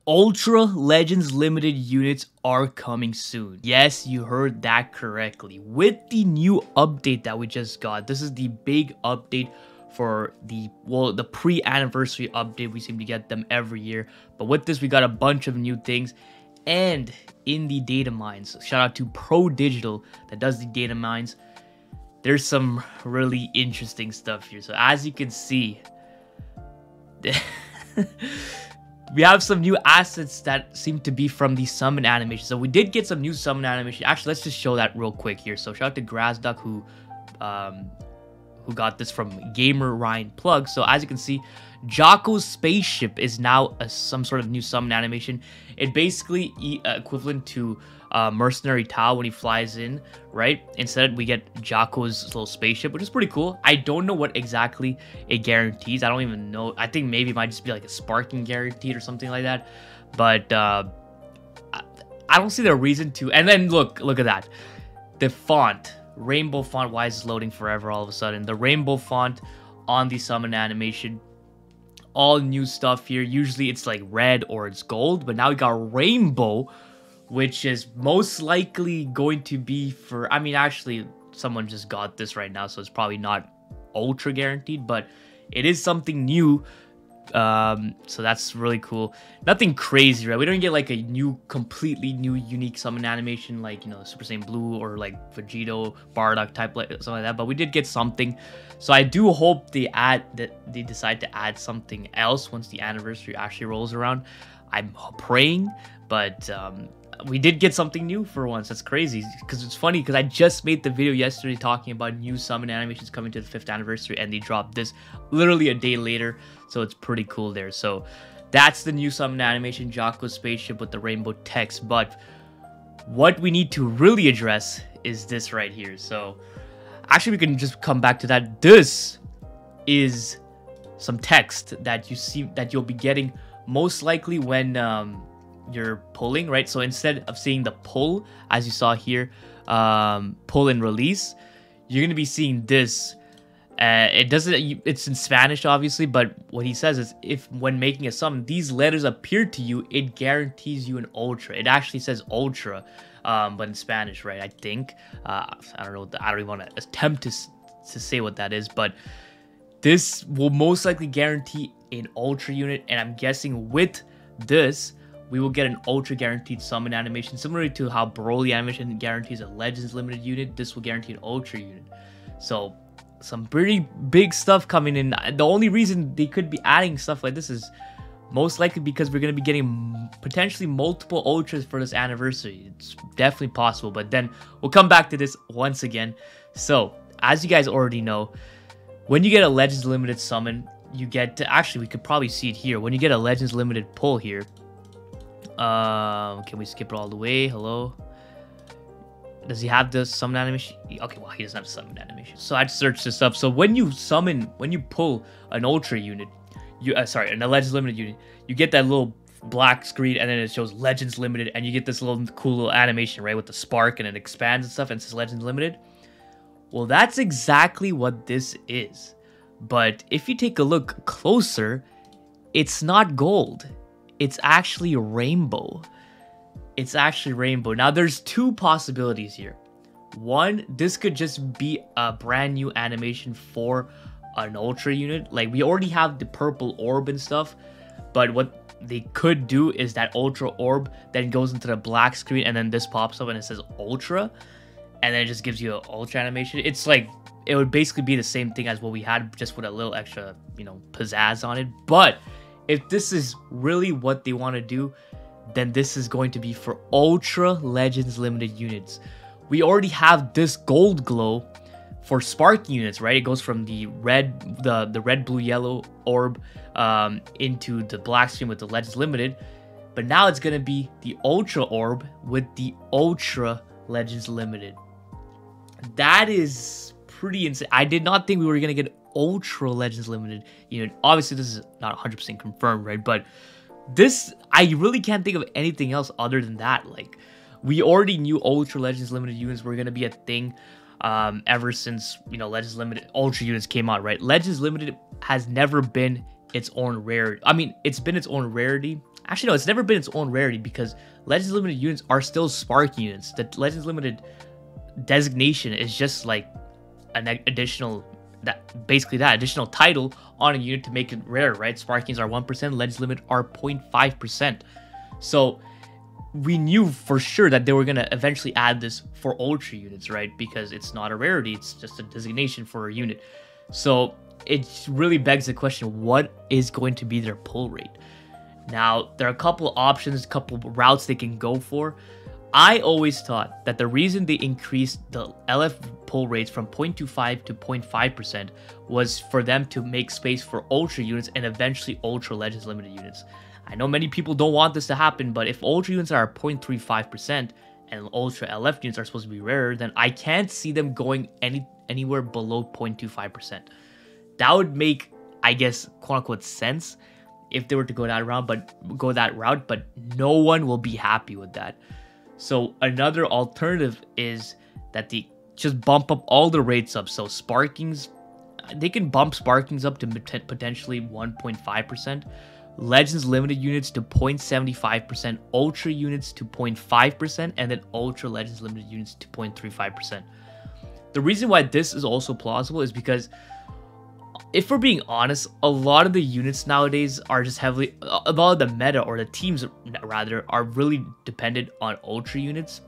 Ultra Legends limited units are coming soon. Yes, you heard that correctly. With the new update that we just got, this is the big update for the pre-anniversary update. We seem to get them every year. But with this, we got a bunch of new things. And in the data mines, shout out to Pro Digital that does the data mines. There's some really interesting stuff here. So as you can see, we have some new assets that seem to be from the summon animation. So we did get some new summon animation. Actually, let's just show that real quick here. So shout out to Grasduck who got this from Gamer Ryan Plug. So as you can see, Jocko's spaceship is now some sort of new summon animation. It basically equivalent to Mercenary Tao when he flies in, right? Instead, we get Jocko's little spaceship, which is pretty cool. I don't know what exactly it guarantees. I don't even know. I think maybe it might just be like a sparking guaranteed or something like that. But I don't see the reason to. And then look at that. The font, rainbow font. Why is it loading forever all of a sudden? The rainbow font on the summon animation. All new stuff here. Usually it's like red or it's gold, but now we got rainbow, which is most likely going to be for, I mean, actually someone just got this right now, so it's probably not ultra guaranteed, but it is something new. So that's really cool. Nothing crazy, right? We don't get like a completely new unique summon animation like, you know, Super Saiyan Blue or like Vegito, Bardock type, like something like that, but we did get something. So I do hope they decide to add something else once the anniversary actually rolls around. I'm praying, but we did get something new for once. That's crazy, because it's funny because I just made the video yesterday talking about new summon animations coming to the 5th anniversary, and they dropped this literally a day later, so it's pretty cool there. So that's the new summon animation, Jocko's spaceship with the rainbow text. But what we need to really address is this right here. So actually we can just come back to that. This is some text that you'll be getting most likely when you're pulling, right? So instead of seeing the pull, as you saw here, pull and release, you're gonna be seeing this. It's in Spanish obviously, but what he says is, if when making a summon these letters appear to you, it guarantees you an ultra. It actually says ultra, but in Spanish, right? I think I don't know. I don't even want to attempt to say what that is, but this will most likely guarantee an ultra unit, and I'm guessing with this we will get an ultra guaranteed summon animation, similar to how Broly animation guarantees a Legends limited unit. This will guarantee an ultra unit. So some pretty big stuff coming in. The only reason they could be adding stuff like this is most likely because we're going to be getting potentially multiple ultras for this anniversary. It's definitely possible, but then we'll come back to this once again. So as you guys already know, when you get a Legends limited summon, you get to, actually we could probably see it here, when you get a Legends limited pull here. Can we skip it all the way? Hello, does he have the summon animation? Okay, well, he doesn't have summon animation, so I searched this up. So when you pull an ultra unit, an Legends limited unit, you get that little black screen, and then it shows Legends limited, and you get this little cool little animation, right, with the spark, and it expands and stuff, and it says Legends limited. Well, that's exactly what this is. But if you take a look closer, it's not gold. It's actually rainbow. It's actually rainbow. Now, there's two possibilities here. One, this could just be a brand new animation for an ultra unit. Like, we already have the purple orb and stuff, but what they could do is that ultra orb then goes into the black screen, and then this pops up and it says ultra, and then it just gives you an ultra animation. It's like, it would basically be the same thing as what we had, just with a little extra, you know, pizzazz on it. But if this is really what they want to do, then this is going to be for Ultra Legends limited units. We already have this gold glow for spark units, right? It goes from the red, the red, blue, yellow orb into the black screen with the Legends limited. But now it's going to be the Ultra orb with the Ultra Legends limited. That is pretty insane. I did not think we were going to get Ultra Legends limited unit. Obviously this is not 100% confirmed, right? But this, I really can't think of anything else other than that. Like, we already knew Ultra Legends limited units were going to be a thing ever since, you know, Legends limited Ultra units came out, right? Legends limited has never been its own rarity. I mean, it's been its own rarity. Actually, no, it's never been its own rarity because Legends Limited units are still Spark units. The Legends Limited designation is just like an additional, basically that additional title on a unit to make it rare, right? Spark units are 1%, Legends Limited are 0.5%. So we knew for sure that they were going to eventually add this for Ultra units, right? Because it's not a rarity, it's just a designation for a unit. So it really begs the question, what is going to be their pull rate? Now, there are a couple options, a couple routes they can go for. I always thought that the reason they increased the LF pull rates from 0.25 to 0.5% was for them to make space for Ultra units and eventually Ultra Legends Limited units. I know many people don't want this to happen, but if Ultra units are 0.35% and Ultra LF units are supposed to be rarer, then I can't see them going anywhere below 0.25%. That would make, I guess, quote-unquote sense if they were to go that route, but no one will be happy with that. So another alternative is that they just bump up all the rates up. So Sparkings, they can bump Sparkings up to potentially 1.5%, Legends Limited units to 0.75%, Ultra units to 0.5%, and then Ultra Legends Limited units to 0.35%. The reason why this is also plausible is because, if we're being honest, a lot of the units nowadays are just heavily, a lot of the meta, or the teams rather, are really dependent on Ultra units.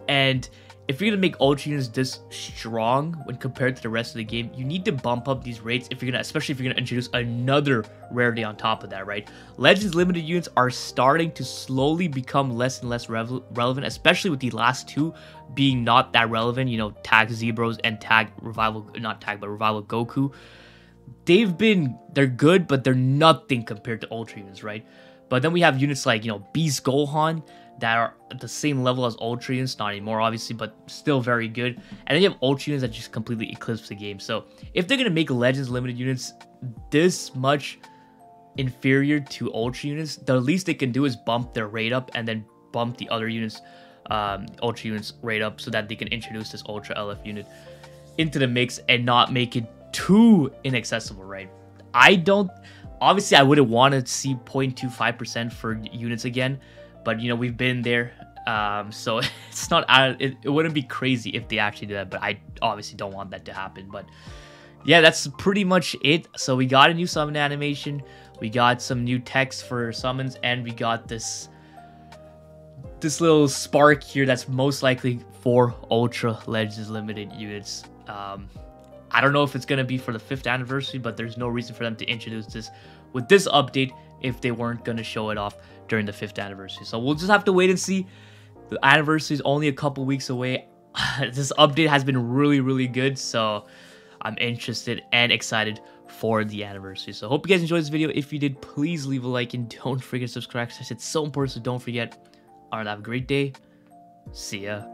And if you're gonna make Ultra units this strong when compared to the rest of the game, you need to bump up these rates if you're gonna, especially if you're gonna introduce another rarity on top of that, right? Legends Limited units are starting to slowly become less and less relevant, especially with the last two being not that relevant. You know, Tag Zebros and Tag Revival, not Tag, but Revival Goku. They're good, but they're nothing compared to Ultra units, right? But then we have units like, you know, Beast Gohan that are at the same level as Ultra units, not anymore obviously, but still very good. And then you have Ultra units that just completely eclipse the game. So if they're gonna make Legends Limited units this much inferior to Ultra units, the least they can do is bump their rate up and then bump the other units, Ultra units rate up, so that they can introduce this Ultra LF unit into the mix and not make it too inaccessible, right? Obviously I wouldn't want to see 0.25% for units again, but you know, we've been there, so it's not, it wouldn't be crazy if they actually do that, but I obviously don't want that to happen. But yeah, that's pretty much it. So we got a new summon animation, we got some new text for summons, and we got this little spark here that's most likely for Ultra Legends Limited units. I don't know if it's going to be for the 5th anniversary, but there's no reason for them to introduce this with this update if they weren't going to show it off during the 5th anniversary. So we'll just have to wait and see. The anniversary is only a couple weeks away. This update has been really, really good, so I'm interested and excited for the anniversary. So hope you guys enjoyed this video. If you did, please leave a like and don't forget to subscribe. It's so important, so don't forget. Alright, have a great day. See ya.